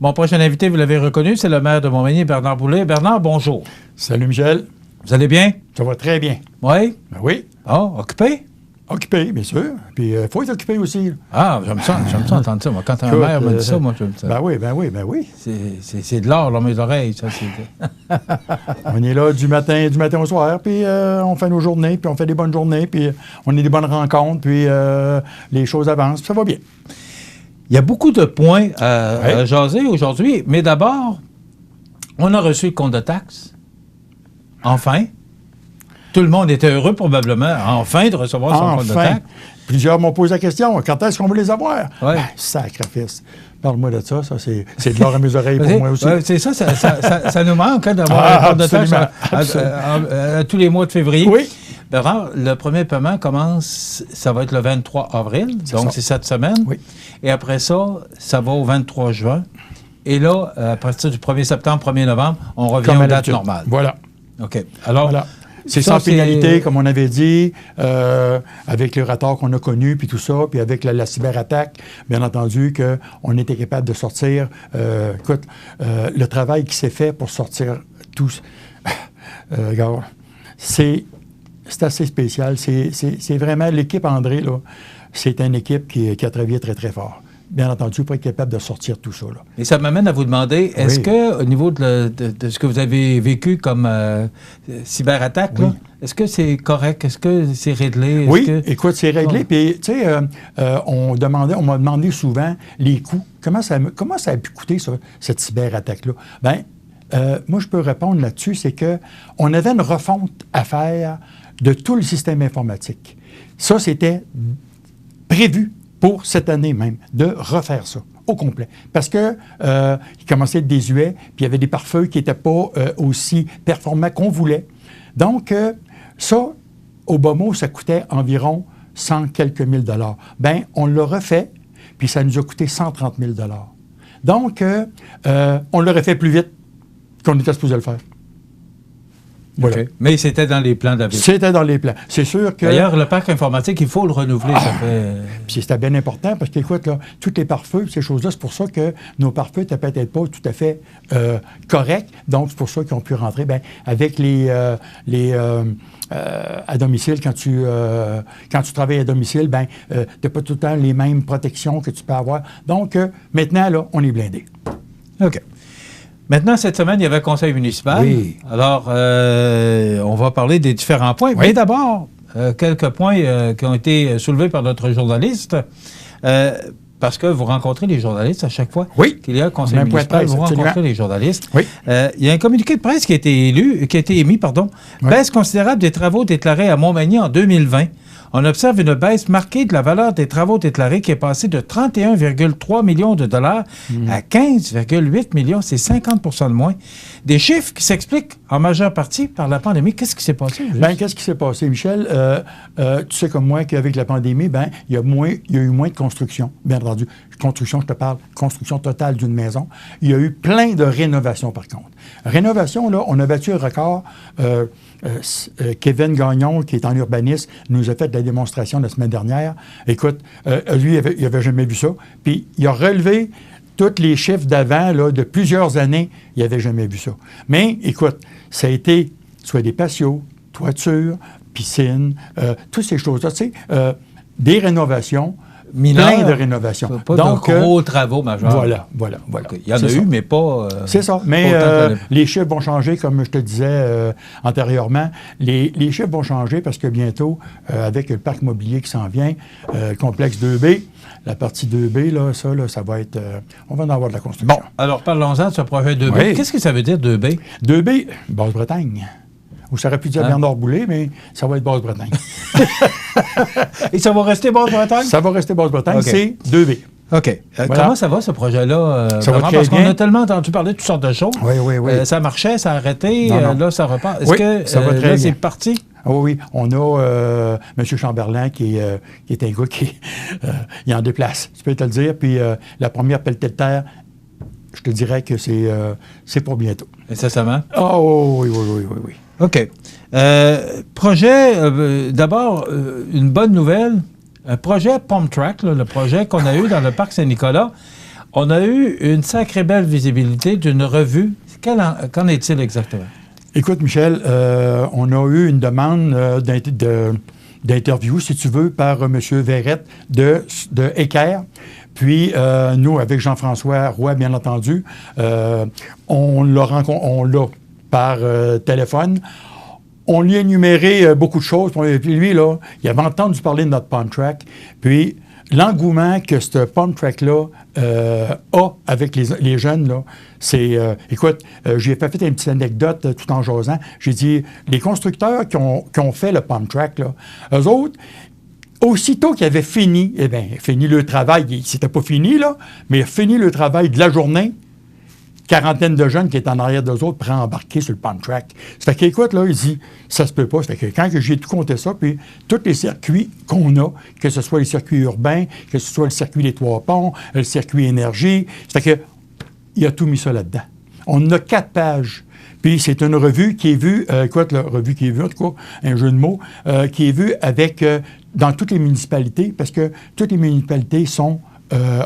Mon prochain invité, vous l'avez reconnu, c'est le maire de Montmagny, Bernard Boulay. Bernard, bonjour. Salut, Michel. Vous allez bien? Ça va très bien. Oui? Ben oui. Oh, occupé? Occupé, bien sûr. Puis, il faut être occupé aussi. Là. Ah, j'aime ça entendre ça. Moi, quand un maire me dit ça, moi, j'aime ça. Ben oui. C'est de l'or dans mes oreilles, ça. On est là du matin au soir, puis on fait nos journées, puis on fait des bonnes journées, puis on a des bonnes rencontres, puis les choses avancent, puis ça va bien. Il y a beaucoup de points à jaser aujourd'hui, mais d'abord, on a reçu le compte de taxes. Enfin. Tout le monde était heureux, probablement, enfin, de recevoir son compte de taxes. Plusieurs m'ont posé la question, quand est-ce qu'on va les avoir? Ouais. Sacrifice. Parle-moi de ça, c'est de l'or à mes oreilles pour moi aussi. C'est ça nous manque d'avoir un compte de taxes tous les mois de février. Oui. Bernard, le premier paiement commence, ça va être le 23 avril, donc c'est cette semaine. Oui. Et après ça, ça va au 23 juin. Et là, à partir du 1er septembre, 1er novembre, on revient aux dates normales. Voilà. OK. Alors, voilà. C'est sans pénalité, comme on avait dit, avec les retards qu'on a connus, puis tout ça, puis avec la cyberattaque, bien entendu qu'on était capable de sortir. Écoute, le travail qui s'est fait pour sortir tous, regarde, c'est assez spécial. C'est vraiment l'équipe André, là, c'est une équipe qui a travaillé très, très fort. Bien entendu, pour être capable de sortir tout ça. Là. Et ça m'amène à vous demander, est-ce que, au niveau de ce que vous avez vécu comme cyberattaque, là, est-ce que c'est correct? Est-ce que c'est réglé? Écoute, c'est réglé. Puis, tu sais, on m'a demandé souvent les coûts. Comment ça a pu coûter, ça, cette cyberattaque-là? Bien, moi, je peux répondre là-dessus, c'est qu'on avait une refonte à faire de tout le système informatique. Ça, c'était prévu pour cette année même, de refaire ça au complet. Parce que il commençait à être désuet, puis il y avait des pare-feux qui n'étaient pas aussi performants qu'on voulait. Donc, ça, au bas mot, ça coûtait environ 100 quelques mille dollars. Bien, on l'a refait, puis ça nous a coûté 130 000 dollars. Donc, on l'aurait fait plus vite qu'on était supposé le faire. Voilà. Okay. Mais c'était dans les plans de la ville. C'était dans les plans. C'est sûr que... D'ailleurs, le parc informatique, il faut le renouveler. Ça fait... Puis c'était bien important parce qu'écoute, là, tous les pare-feux, ces choses-là, c'est pour ça que nos pare-feux n'étaient peut-être pas tout à fait corrects. Donc, c'est pour ça qu'ils ont pu rentrer. Bien, avec les à domicile, quand tu travailles à domicile, bien, tu n'as pas tout le temps les mêmes protections que tu peux avoir. Donc, maintenant, là, on est blindés. OK. Maintenant, cette semaine, il y avait le conseil municipal. Oui. Alors, on va parler des différents points. Oui. Mais d'abord, quelques points qui ont été soulevés par notre journaliste. Parce que vous rencontrez les journalistes à chaque fois qu'il y a un conseil municipal. Vous rencontrez les journalistes. Oui. Il y a un communiqué de presse qui a été émis. Baisse considérable des travaux déclarés à Montmagny en 2020. On observe une baisse marquée de la valeur des travaux déclarés qui est passée de 31,3 millions de dollars à 15,8 millions. C'est 50 % de moins. Des chiffres qui s'expliquent en majeure partie par la pandémie. Qu'est-ce qui s'est passé? Bien, qu'est-ce qui s'est passé, Michel? Tu sais comme moi qu'avec la pandémie, bien, il y a eu moins de construction, bien entendu. Construction, je te parle, construction totale d'une maison. Il y a eu plein de rénovations, par contre. Rénovation, là, on a battu un record. Kevin Gagnon, qui est en urbanisme, nous a fait de la démonstration la semaine dernière. Écoute, lui, il n'avait jamais vu ça. Puis, il a relevé tous les chiffres d'avant, là, de plusieurs années. Il n'avait jamais vu ça. Mais, écoute, ça a été soit des patios, toitures, piscines, toutes ces choses-là. Tu sais, des rénovations, plein de rénovations. Pas donc, de gros travaux majeurs. Voilà. Il y en a eu, mais pas... c'est ça. Mais les chiffres vont changer, comme je te disais antérieurement. Les chiffres vont changer parce que bientôt, avec le parc immobilier qui s'en vient, complexe 2B, la partie 2B, là, ça va être... on va en avoir de la construction. Bon, alors parlons-en de ce projet 2B. Oui. Qu'est-ce que ça veut dire 2B? 2B, Basse-Bretagne. Ou ça aurait pu dire Bernard Boulay, mais ça va être Basse-Bretagne. Et ça va rester Basse-Bretagne? Ça va rester Basse-Bretagne, okay. C'est 2B. OK. Voilà. Comment ça va, ce projet-là? Ça va très parce bien. qu'on a tellement entendu parler de toutes sortes de choses. Oui. Ça marchait, ça a arrêté, non. Là, ça repart. Est-ce que ça va très bien. C'est parti? Oui. On a M. Chamberlain qui est un gars qui il en déplace, tu peux te le dire. Puis la première pelletée de terre, je te dirais que c'est pour bientôt. Incessamment? Oui. OK. Projet, d'abord, une bonne nouvelle. Un projet Pump Track, le projet qu'on a eu dans le parc Saint-Nicolas, On a eu une sacrée belle visibilité d'une revue. Qu'en est-il exactement? Écoute, Michel, on a eu une demande d'interview, si tu veux, par M. Verrette de Équerre. Puis, nous, avec Jean-François Roy, bien entendu, on l'a par téléphone. On lui a énuméré beaucoup de choses. Puis lui, là, il avait entendu parler de notre pump track. Puis, l'engouement que ce pump track-là a avec les jeunes, là, c'est... écoute, j'ai fait une petite anecdote tout en jasant. J'ai dit, les constructeurs qui ont fait le pump track, là, eux autres, aussitôt qu'ils avaient fini, fini le travail, c'était pas fini, là, mais fini le travail de la journée, quarantaine de jeunes qui étaient en arrière d'eux autres prêts à embarquer sur le pump track. Ça fait qu'écoute, là, il dit, ça se peut pas. Ça fait que quand j'ai tout compté ça, puis tous les circuits qu'on a, que ce soit les circuits urbains, que ce soit le circuit des Trois-Ponts, le circuit énergie, ça fait que il a tout mis ça là-dedans. On a 4 pages. Puis c'est une revue qui est vue, revue qui est vue, en tout cas, un jeu de mots, qui est vue avec, dans toutes les municipalités, parce que toutes les municipalités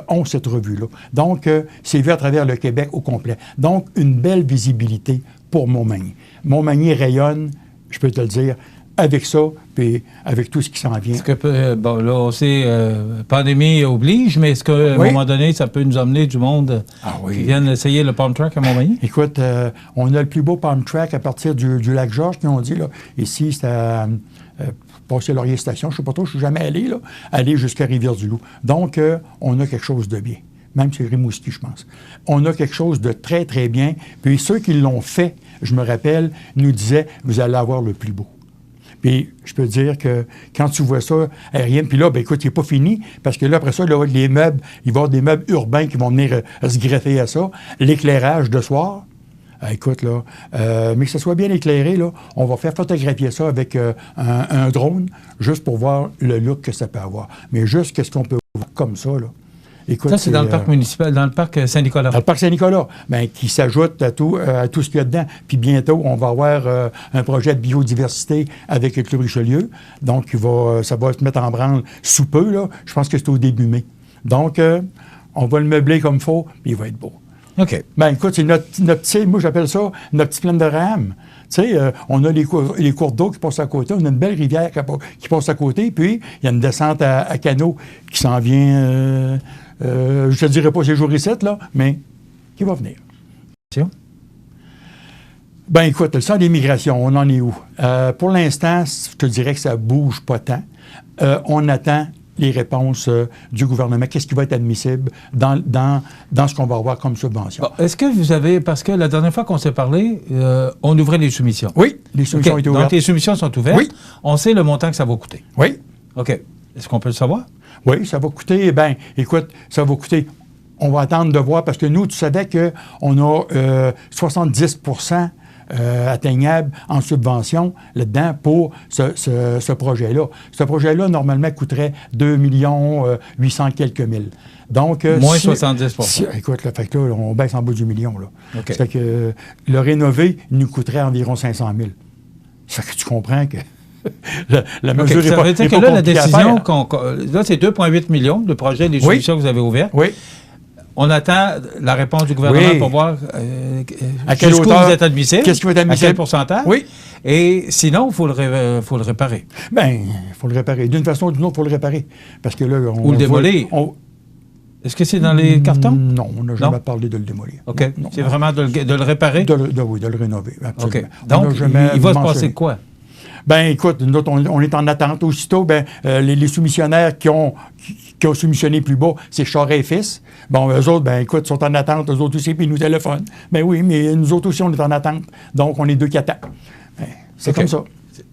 ont cette revue-là. Donc, c'est vu à travers le Québec au complet. Donc, une belle visibilité pour Montmagny. Montmagny rayonne, je peux te le dire, avec ça, puis avec tout ce qui s'en vient. Est-ce que, bon, là, on sait, pandémie oblige, mais est-ce qu'à un moment donné, ça peut nous emmener du monde qui viennent essayer le pump track à Montmagny? Écoute, on a le plus beau pump track à partir du lac Georges, qui ont dit, là. Ici, c'est à passer Laurier Station, je ne sais pas trop, je ne suis jamais allé, là, aller jusqu'à Rivière-du-Loup. Donc, on a quelque chose de bien. Même c'est Rimouski, je pense. On a quelque chose de très, très bien. Puis ceux qui l'ont fait, je me rappelle, nous disaient, vous allez avoir le plus beau. Puis, je peux te dire que quand tu vois ça aérien, puis là, ben écoute, il n'est pas fini, parce que là, après ça, il va y avoir des meubles, il va y avoir des meubles urbains qui vont venir se greffer à ça. L'éclairage de soir, écoute, là, mais que ça soit bien éclairé, là, on va faire photographier ça avec un drone, juste pour voir le look que ça peut avoir. Mais juste qu'est-ce qu'on peut voir comme ça, là. Écoute, ça, c'est dans le parc municipal, dans le parc Saint-Nicolas. Dans le parc Saint-Nicolas, bien, qui s'ajoute à tout ce qu'il y a dedans. Puis bientôt, on va avoir un projet de biodiversité avec le Club Richelieu. Donc, ça va se mettre en branle sous peu, là. Je pense que c'est au début mai. Donc, on va le meubler comme il faut, puis il va être beau. OK. Bien, écoute, c'est notre petit, moi, j'appelle ça notre petite plaine de rame. Tu sais, on a les cours d'eau qui passent à côté, on a une belle rivière qui passe à côté, puis il y a une descente à canot qui s'en vient... je ne te dirai pas ces jours ici, là, mais qui va venir. Ben écoute, le centre d'immigration, on en est où? Pour l'instant, je te dirais que ça ne bouge pas tant. On attend les réponses du gouvernement. Qu'est-ce qui va être admissible dans ce qu'on va avoir comme subvention? Bon, est-ce que vous avez, parce que la dernière fois qu'on s'est parlé, on ouvrait les soumissions. Oui, les soumissions étaient ouvertes. Donc les soumissions sont ouvertes. Oui. On sait le montant que ça va coûter. Oui. OK. Est-ce qu'on peut le savoir? Oui, ça va coûter, bien, écoute, ça va coûter, on va attendre de voir, parce que nous, tu savais qu'on a 70 atteignable en subvention là-dedans pour ce projet-là. Ce projet-là, normalement, coûterait 2 800 quelques mille. Donc, moins 70 écoute, là, fait que là, on baisse en bas du million. Là. Okay. Ça fait que le rénover nous coûterait environ 500 000. Ça fait que tu comprends que la mesure n'est pas compliquée. Ça veut dire que là, la décision, là, c'est 2,8 millions de projets, des solutions que vous avez ouvertes. Oui. On attend la réponse du gouvernement pour voir à quelle hauteur vous êtes admissible, qu'est-ce qui va être admissible, à quel pourcentage. Oui. Et sinon, il faut le réparer. Bien, il faut le réparer. D'une façon ou d'une autre, il faut le réparer. Parce que là, ou le démolir. Est-ce que c'est dans les cartons? Non, on n'a jamais parlé de le démolir. OK. C'est vraiment de le réparer? Oui, de le rénover, absolument. OK. Donc, il va se passer quoi? Ben écoute, nous autres, on est en attente. Aussitôt, les soumissionnaires qui ont soumissionné plus bas, c'est Charest et Fils. Bon, eux autres, ben écoute, sont en attente, eux autres aussi, puis ils nous téléphonent. Ben oui, mais nous autres aussi, on est en attente. Donc, on est 2 qui attendent. Ben, c'est comme ça.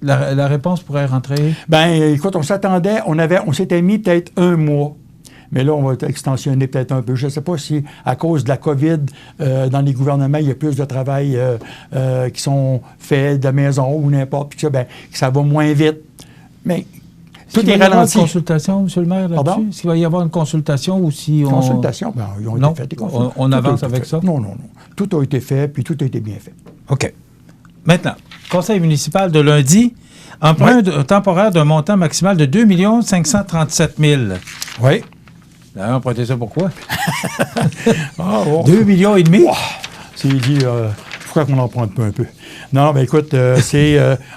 La réponse pourrait rentrer? Ben écoute, on s'attendait, on s'était mis peut-être 1 mois. Mais là, on va extensionner peut-être un peu. Je ne sais pas si, à cause de la COVID, dans les gouvernements, il y a plus de travail qui sont faits de la maison ou n'importe, puis que ça va moins vite. Mais tout est ralenti. Est-ce qu'il va y avoir une consultation, M. le maire, là-dessus? Est-ce qu'il va y avoir une consultation ou si on... Consultation? Ben, ils ont été faits, les consultations. On avance avec ça? Non. Tout a été fait, puis tout a été bien fait. OK. Maintenant, conseil municipal de lundi, emprunt temporaire d'un montant maximal de 2 537 000. Oui. D'ailleurs, emprunté ça pourquoi? Oh. 2,5 millions. Oh. C'est dit, pourquoi qu'on n'emprunte pas un peu? Non, bien écoute,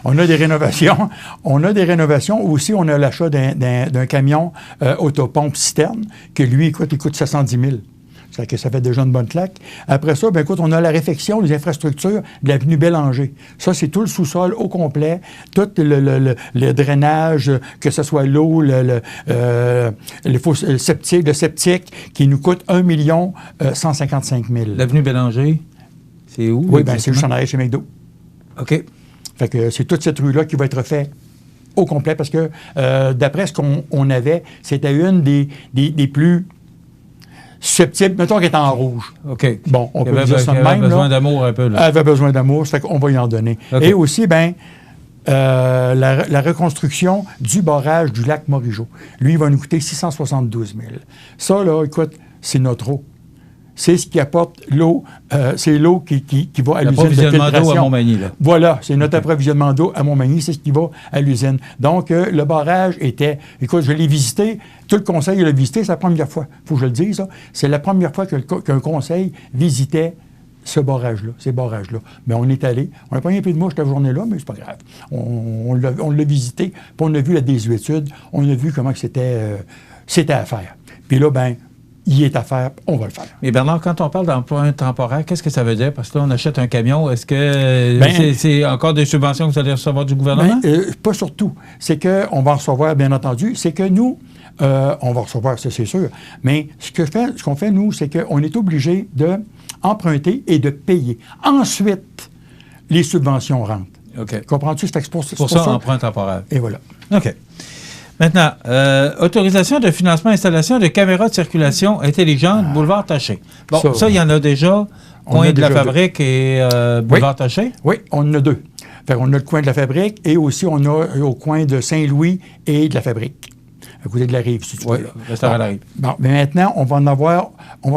on a des rénovations. On a des rénovations. Aussi, on a l'achat d'un camion autopompe citerne, que lui, écoute, il coûte 710 000. Ça fait déjà une bonne claque. Après ça, bien écoute, on a la réfection des infrastructures de l'avenue Bélanger. Ça, c'est tout le sous-sol au complet, tout le drainage, que ce soit l'eau, le septique, qui nous coûte 1 155 000. L'avenue Bélanger, c'est où? Oui, bien c'est juste en arrière chez McDo. OK. Fait que c'est toute cette rue-là qui va être faite au complet, parce que d'après ce qu'on avait, c'était une des plus susceptible, mettons qu'elle est en rouge. OK. Bon, on peut dire ça de même. Elle avait besoin d'amour un peu. Là. Elle avait besoin d'amour, ça fait qu'on va y en donner. Okay. Et aussi, bien, la reconstruction du barrage du lac Morigeau. Lui, il va nous coûter 672 000. Ça, là, écoute, c'est notre eau. C'est ce qui apporte l'eau. C'est l'eau qui va à l'usine de filtration. L'approvisionnement d'eau à Montmagny, là. Voilà, c'est notre approvisionnement d'eau à Montmagny, c'est ce qui va à l'usine. Donc, le barrage était... Écoute, je l'ai visité, tout le conseil l'a visité, c'est la première fois, il faut que je le dise, ça. C'est la première fois qu'un conseil visitait ce barrage-là, ces barrages-là. Mais on est allé, on n'a pas eu un peu de mouche cette journée-là, mais c'est pas grave. On l'a visité, puis on a vu la désuétude, on a vu comment c'était à faire. Puis là, ben il est à faire, on va le faire. Mais Bernard, quand on parle d'emploi temporaire, qu'est-ce que ça veut dire? Parce que là, on achète un camion. Est-ce que c'est encore des subventions que vous allez recevoir du gouvernement? Pas surtout. C'est qu'on va en recevoir, bien entendu. C'est que nous, on va recevoir, ça c'est sûr. Mais ce qu'on fait, nous, c'est qu'on est obligé d'emprunter et de payer. Ensuite, les subventions rentrent. OK. Comprends-tu? C'est pour ça, emprunt temporaire. Et voilà. OK. Maintenant, autorisation de financement installation de caméras de circulation intelligente, boulevard Taché. Bon, ça, il y en a déjà. Coin de la Fabrique et boulevard Taché? Oui, on en a deux. Fait on a le coin de la Fabrique et aussi on a au coin de Saint-Louis et de la Fabrique. À côté de la rive, si tu veux. Oui, restaurant à la rive. Bon, mais maintenant, on va en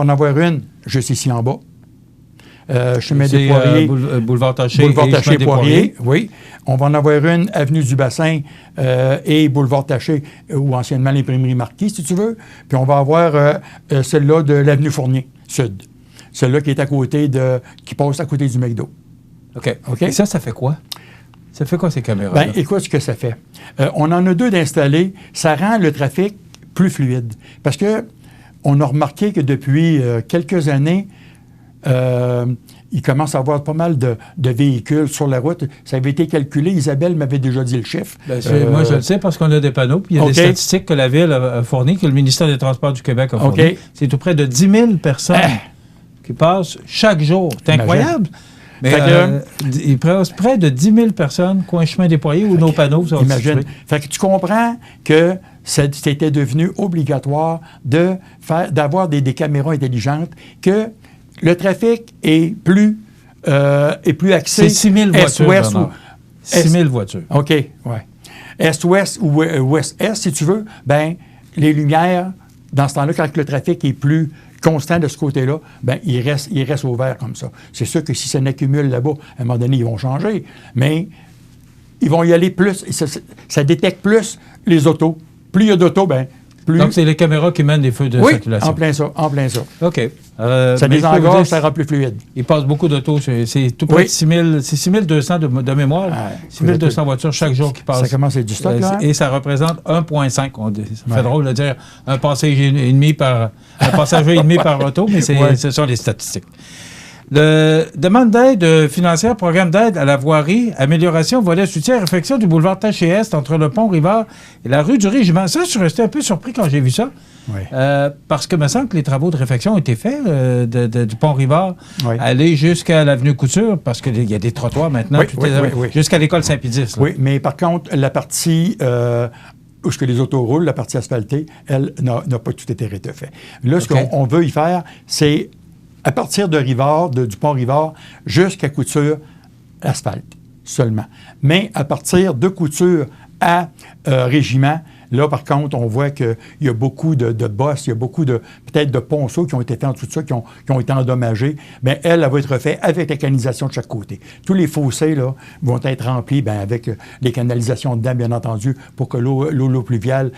avoir une juste ici en bas. Chemin des Poiriers. Boulevard Taché et Poiriers. Oui. On va en avoir une, avenue du Bassin et boulevard Taché, ou anciennement l'imprimerie Marquis, si tu veux. Puis on va avoir celle-là de l'avenue Fournier, sud. Celle-là qui est qui passe à côté du McDo. OK. Et ça fait quoi? Ça fait quoi, ces caméras? Bien, écoute ce que ça fait. On en a deux d'installés. Ça rend le trafic plus fluide. Parce que on a remarqué que depuis quelques années, il commence à avoir pas mal de véhicules sur la route. Ça avait été calculé. Isabelle m'avait déjà dit le chiffre. Moi, je le sais parce qu'on a des panneaux. Puis il y a des statistiques que la Ville a fournies, que le ministère des Transports du Québec a fournies. C'est tout près de 10 000 personnes qui passent chaque jour. C'est incroyable. Mais il passe près de 10 000 personnes, coin chemin des Poiriers, où nos panneaux sont situés. Fait que tu comprends que c'était devenu obligatoire d'avoir des caméras intelligentes, que le trafic est plus axé. C'est 6 000 voitures. 6 000 voitures. OK, oui. Est-ouest ou ouest-est, si tu veux, bien, les lumières, dans ce temps-là, quand le trafic est plus constant de ce côté-là, bien, il reste au vert comme ça. C'est sûr que si ça n'accumule là-bas, à un moment donné, ils vont changer, mais ils vont y aller plus. Ça détecte plus les autos. Plus il y a d'autos, bien, plus... Donc, c'est les caméras qui mènent des feux de circulation. En plein ça. OK. Ça désengorge, ça rend plus fluide. Il passe beaucoup d'autos. C'est tout près de 6 200 de mémoire. 6 200 voitures chaque jour qui passent. Ça commence à être du stock, là. Et ça représente 1,5. Ça fait drôle de dire un passager et demi par auto, mais ce sont les statistiques. Demande d'aide financière, programme d'aide à la voirie, amélioration, volet soutien, réfection du boulevard Taché-Est entre le pont-Rivard et la rue du Régiment. Ça, je suis resté un peu surpris quand j'ai vu ça. Oui. Parce que me semble que les travaux de réfection ont été faits du pont-Rivard, aller jusqu'à l'avenue Couture, parce qu'il y a des trottoirs maintenant, jusqu'à l'école Saint-Pédis. Oui, mais par contre, la partie... où ce que les autos roulent, la partie asphaltée, elle n'a pas tout été faite. Là, ce qu'on veut y faire, c'est à partir de Rivard, du pont Rivard, jusqu'à Couture, asphalte seulement. Mais à partir de Couture à Régiment, là, par contre, on voit qu'il y a beaucoup de bosses, il y a beaucoup peut-être de ponceaux qui ont été faits en tout ça, qui ont été endommagés. Bien, elle va être faite avec la canalisation de chaque côté. Tous les fossés, là, vont être remplis avec les canalisations dedans, bien entendu, pour que l'eau pluviale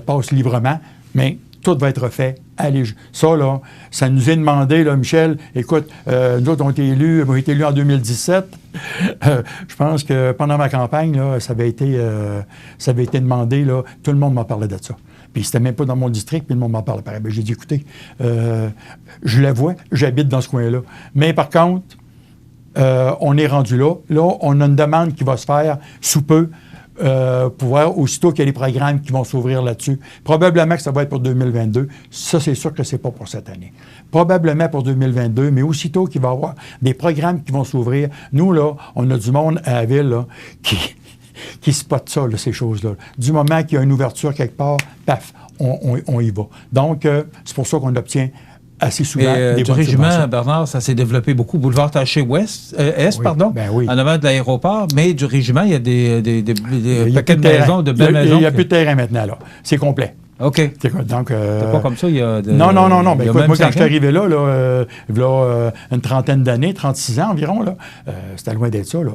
passe librement. Mais tout va être refait. Allez, ça, là, ça nous est demandé, là, Michel. Écoute, nous autres, on a été élus en 2017. Je pense que pendant ma campagne, là, ça avait été demandé, là, tout le monde m'en parlait de ça. Puis c'était même pas dans mon district, puis le monde m'en parlait pareil. J'ai dit, écoutez, je la vois, j'habite dans ce coin-là. Mais par contre, on est rendu là. Là, on a une demande qui va se faire sous peu. Pour voir aussitôt qu'il y a des programmes qui vont s'ouvrir là-dessus. Probablement que ça va être pour 2022. Ça, c'est sûr que c'est pas pour cette année. Probablement pour 2022, mais aussitôt qu'il va y avoir des programmes qui vont s'ouvrir. Nous, là, on a du monde à la ville là, qui spot ça, là, ces choses-là. Du moment qu'il y a une ouverture quelque part, paf, on y va. Donc, c'est pour ça qu'on obtient assez souvent des du régiment, Bernard, ça s'est développé beaucoup. Boulevard Taché-Est, oui. En avant de l'aéroport. Mais du régiment, il y a des paquets de maisons, de belles maisons. Il n'y a plus de terrain maintenant, là. C'est complet. OK. Donc, c'est pas comme ça, il y a... Non. Ben, écoute, moi, quand je suis arrivé là, il y a une trentaine d'années, 36 ans environ, là, c'était loin d'être ça, là.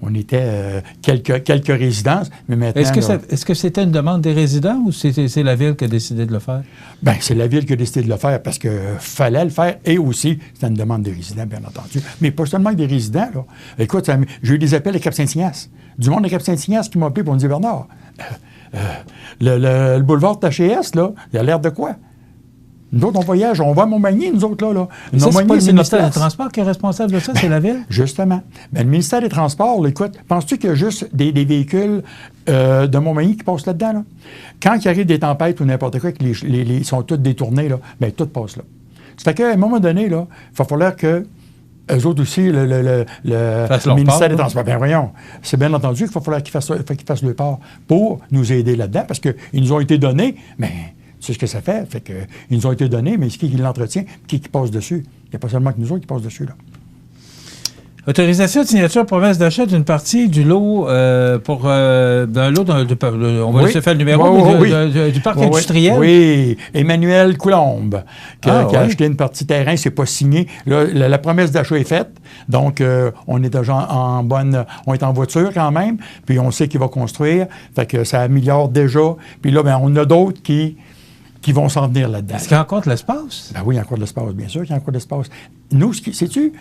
On était quelques résidences, mais maintenant... Est-ce que c'était une demande des résidents ou c'est la Ville qui a décidé de le faire? Bien, c'est la Ville qui a décidé de le faire parce qu'il fallait le faire et aussi, c'était une demande des résidents, bien entendu. Mais pas seulement des résidents, là. Écoute, j'ai eu des appels à Cap-Saint-Ignace. Du monde de Cap-Saint-Ignace qui m'a appelé pour me dire, Bernard, le boulevard Taché-Est, là, il a l'air de quoi? Nous autres, on voyage, on va à Montmagny, nous autres, là. Ça, c'est pas le ministère des Transports qui est responsable de ça, c'est la Ville? Justement. Ben, le ministère des Transports, là, écoute, penses-tu qu'il y a juste des véhicules de Montmagny qui passent là-dedans, là? Quand il arrive des tempêtes ou n'importe quoi, que ils sont tous détournés, là, bien, tout passe là. Ça fait qu'à un moment donné, là, il va falloir que eux autres aussi, le ministère des Transports, bien voyons, c'est bien entendu qu'il va falloir qu'ils fassent le part pour nous aider là-dedans, parce qu'ils nous ont été donnés, mais... C'est ce que ça fait. Fait qu'ils nous ont été donnés, mais c'est qui l'entretient, qui passe dessus. Il n'y a pas seulement que nous autres qui passent dessus, là. Autorisation de signature promesse d'achat d'une partie du lot d'un lot, on va laisser faire le numéro, du parc industriel. Oui, Emmanuel Coulombe, qui a acheté une partie de terrain, c'est pas signé. Là, la promesse d'achat est faite, donc on est déjà on est en voiture quand même, puis on sait qu'il va construire, fait que ça améliore déjà. Puis là, ben, on a d'autres qui vont s'en venir là-dedans. Est-ce qu'il y a encore de l'espace? Ben oui, il y a encore de l'espace, bien sûr qu'il y a encore de l'espace. Nous, sais-tu,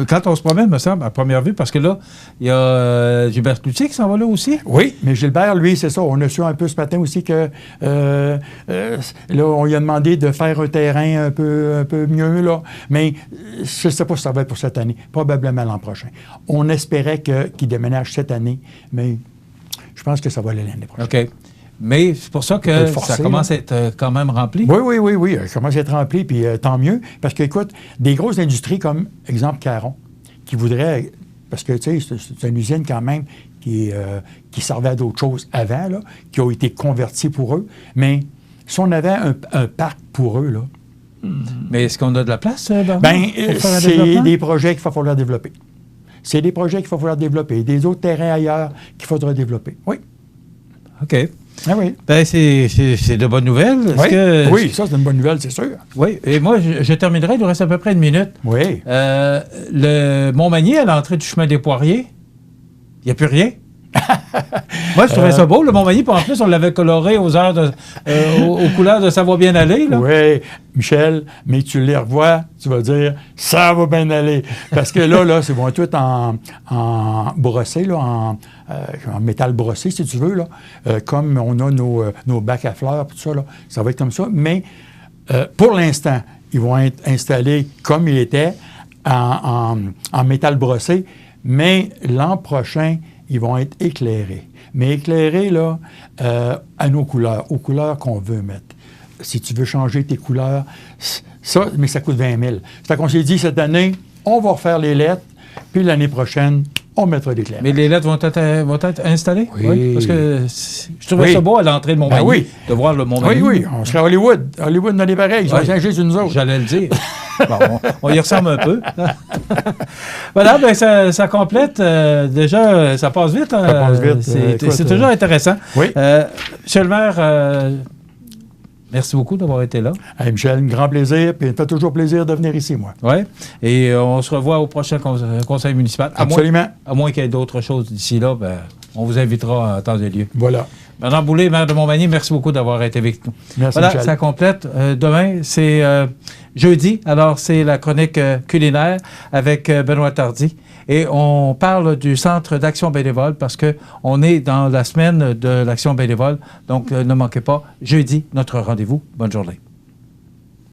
quand on se promène, me semble, à première vue, parce que là, il y a Gilbert Cloutier qui s'en va là aussi? Oui, mais Gilbert, lui, c'est ça. On a su un peu ce matin aussi que là, on lui a demandé de faire un terrain un peu mieux, là. Mais je ne sais pas si ça va être pour cette année. Probablement l'an prochain. On espérait qu'il déménage cette année, mais je pense que ça va aller l'année prochaine. OK. Mais c'est pour ça que ça commence à être quand même rempli? Oui. Ça commence à être rempli, puis tant mieux. Parce que, écoute, des grosses industries comme, exemple, Caron, qui voudraient... Parce que, tu sais, c'est une usine quand même qui servait à d'autres choses avant, là, qui a été convertie pour eux. Mais si on avait un parc pour eux, là... Mais est-ce qu'on a de la place, Bernard? Bien, c'est des projets qu'il va falloir développer. C'est des projets qu'il va falloir développer. Des autres terrains ailleurs qu'il faudra développer. Oui. OK. Ah oui. Bien, c'est de bonnes nouvelles. Oui, ça, c'est une bonne nouvelle, c'est sûr. Oui, et moi, je terminerai, il nous reste à peu près une minute. Oui. Le Montmagny, à l'entrée du chemin des Poiriers, il n'y a plus rien. Moi, je trouvais ça beau, le Montmagny, puis en plus, on l'avait coloré aux couleurs de Ça va bien aller. Là. Oui, Michel, mais tu les revois, tu vas dire Ça va bien aller. Parce que là, c'est bon, tout en brossé, là, en métal brossé, si tu veux, là, comme on a nos bacs à fleurs, tout ça, là, ça va être comme ça. Mais pour l'instant, ils vont être installés comme ils étaient, en métal brossé, mais l'an prochain, ils vont être éclairés. Mais éclairés, là, à nos couleurs, aux couleurs qu'on veut mettre. Si tu veux changer tes couleurs, mais ça coûte 20 000. C'est qu'on s'est dit, cette année, on va refaire les lettres, puis l'année prochaine, on mettra des éclairages. Mais les lettres vont être installées? Oui. Parce que je trouvais ça beau à l'entrée de Montmagny, de voir le Montmagny. Oui, on serait à Hollywood. Hollywood dans les pareils. Ils vont changer sur nous autres. J'allais le dire. Bon, on y ressemble un peu. Voilà, bien, ça complète. Déjà, ça passe vite. Ça passe vite. C'est toujours intéressant. Oui. Monsieur le maire, merci beaucoup d'avoir été là. Hey, Michel, un grand plaisir. Puis ça fait toujours plaisir de venir ici, moi. Oui. Et on se revoit au prochain conseil municipal. Absolument. À moins qu'il y ait d'autres choses d'ici là, ben, on vous invitera en temps et lieu. Voilà. Bernard Boulay, maire de Montmagny, merci beaucoup d'avoir été avec nous. Merci, voilà, Michel. ça complète. Demain, c'est jeudi, alors c'est la chronique culinaire avec Benoît Tardy. Et on parle du Centre d'action bénévole parce qu'on est dans la semaine de l'action bénévole. Donc, ne manquez pas, jeudi, notre rendez-vous. Bonne journée.